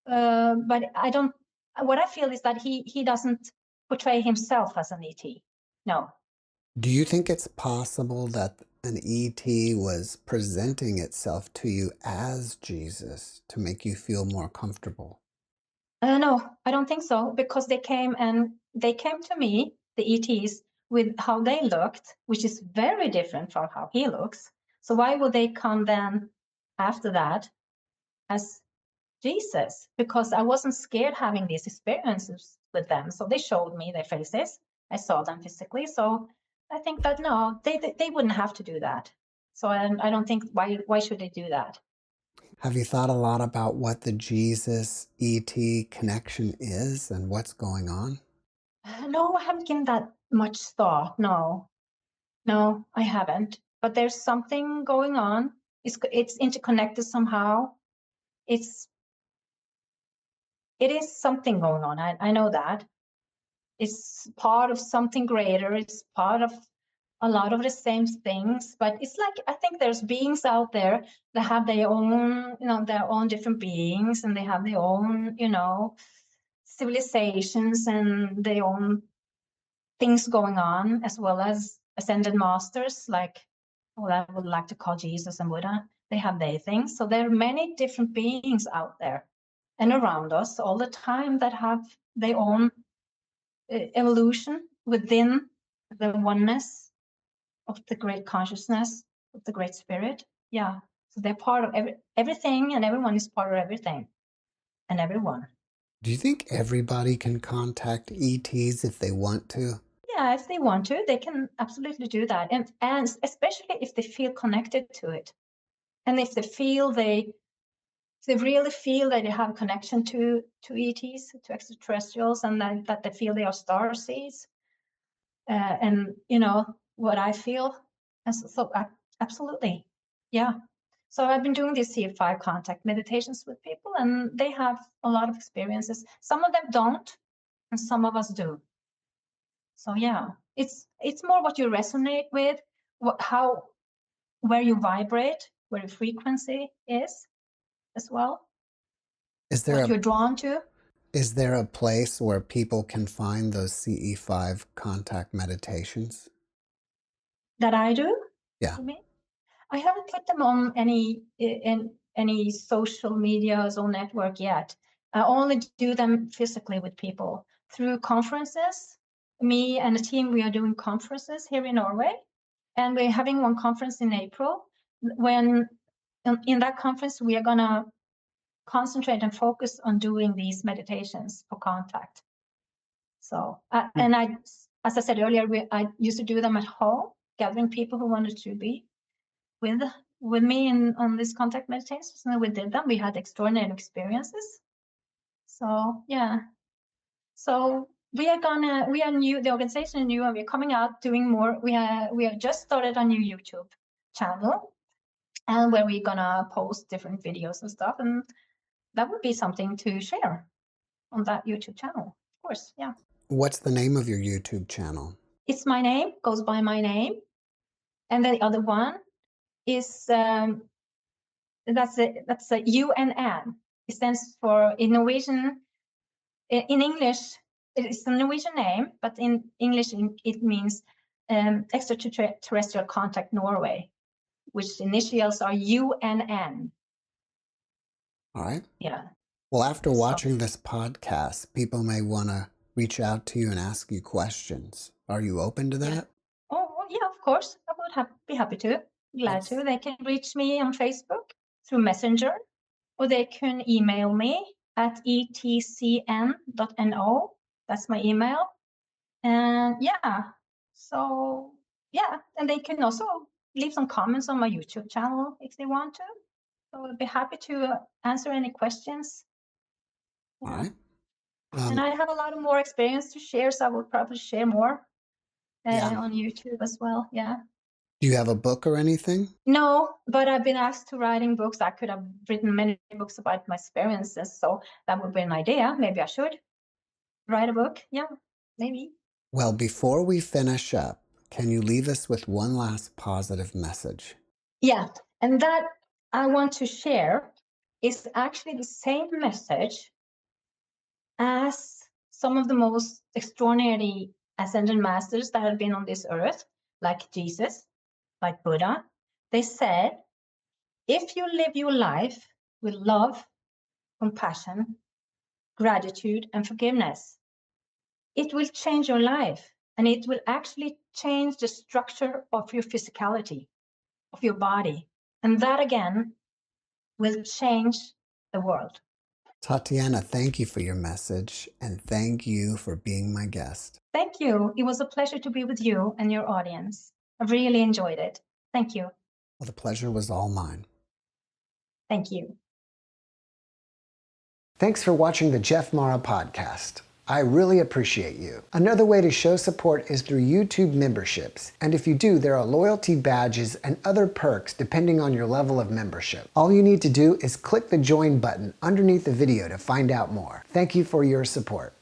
But what I feel is that he doesn't portray himself as an ET. No.
Do you think it's possible that an ET was presenting itself to you as Jesus to make you feel more comfortable?
No, I don't think so, because they came to me, the ETs, with how they looked, which is very different from how he looks. So why would they come then after that as Jesus? Because I wasn't scared having these experiences with them. So they showed me their faces. I saw them physically. So I think that no, they wouldn't have to do that. So I don't think why should they do that?
Have you thought a lot about what the Jesus ET connection is and what's going on?
No, I haven't given that much thought. No, I haven't. But there's something going on. It's interconnected somehow. It is something going on. I know that. It's part of something greater. It's part of a lot of the same things. But it's like, I think there's beings out there that have their own, their own different beings, and they have their own, civilizations and their own things going on, as well as ascended masters, like what I would like to call Jesus and Buddha. They have their things. So there are many different beings out there and around us all the time that have their own evolution within the oneness of the great consciousness, of the great spirit. Yeah. So they're part of everything, and everyone is part of everything and everyone.
Do you think everybody can contact ETs if they want to?
Yeah, if they want to, they can absolutely do that. And especially if they feel connected to it. And if they really feel that they have a connection to ETs, to extraterrestrials, and that they feel they are star seeds. And what I feel, so absolutely, yeah. So I've been doing these C5 contact meditations with people, and they have a lot of experiences. Some of them don't, and some of us do. So yeah, it's more what you resonate with, where you vibrate, where your frequency is as well. What you're drawn to.
Is there a place where people can find those CE5 contact meditations?
That I do?
Yeah.
You mean? I haven't put them on any social medias or network yet. I only do them physically with people through conferences. Me and a team, we are doing conferences here in Norway, and we're having one conference in April. When in that conference, we are gonna concentrate and focus on doing these meditations for contact. So, and as I said earlier, I used to do them at home, gathering people who wanted to be with me on these contact meditations, and we did them. We had extraordinary experiences. So yeah, so we are new. The organization is new, and we're coming out doing more. We have just started a new YouTube channel, and where we're gonna post different videos and stuff, and that would be something to share on that YouTube channel, of course. Yeah.
What's the name of your YouTube channel?
It's my name, goes by my name, and the other one is that's a UNN. It stands for, in Norwegian. In English, it's a Norwegian name, but in English it means Extraterrestrial Contact Norway, which initials are UNN.
All right.
Yeah.
Well, after watching this podcast, people may want to reach out to you and ask you questions. Are you open to that?
Yeah. Oh, well, yeah, of course. I would be happy to. Glad to. They can reach me on Facebook through Messenger, or they can email me at etcn.no. That's my email. And yeah, so yeah, and they can also leave some comments on my YouTube channel if they want to. So I'd be happy to answer any questions.
Yeah. All right.
And I have a lot of more experience to share, so I will probably share more on YouTube as well. Yeah.
Do you have a book or anything?
No, but I've been asked to writing books. I could have written many books about my experiences, so that would be an idea. Maybe I should write a book. Yeah, maybe.
Well, before we finish up, Can you leave us with one last positive message?
Yeah, and that I want to share is actually the same message as some of the most extraordinary ascended masters that have been on this earth, like Jesus, like Buddha. They said, if you live your life with love, compassion, gratitude, and forgiveness, it will change your life, and it will actually change the structure of your physicality, of your body. And that again will change the world.
Tatjana, thank you for your message, and thank you for being my guest.
Thank you. It was a pleasure to be with you and your audience. I really enjoyed it. Thank you.
Well, the pleasure was all mine.
Thank you.
Thanks for watching the JeffMara podcast. I really appreciate you. Another way to show support is through YouTube memberships. And if you do, there are loyalty badges and other perks depending on your level of membership. All you need to do is click the join button underneath the video to find out more. Thank you for your support.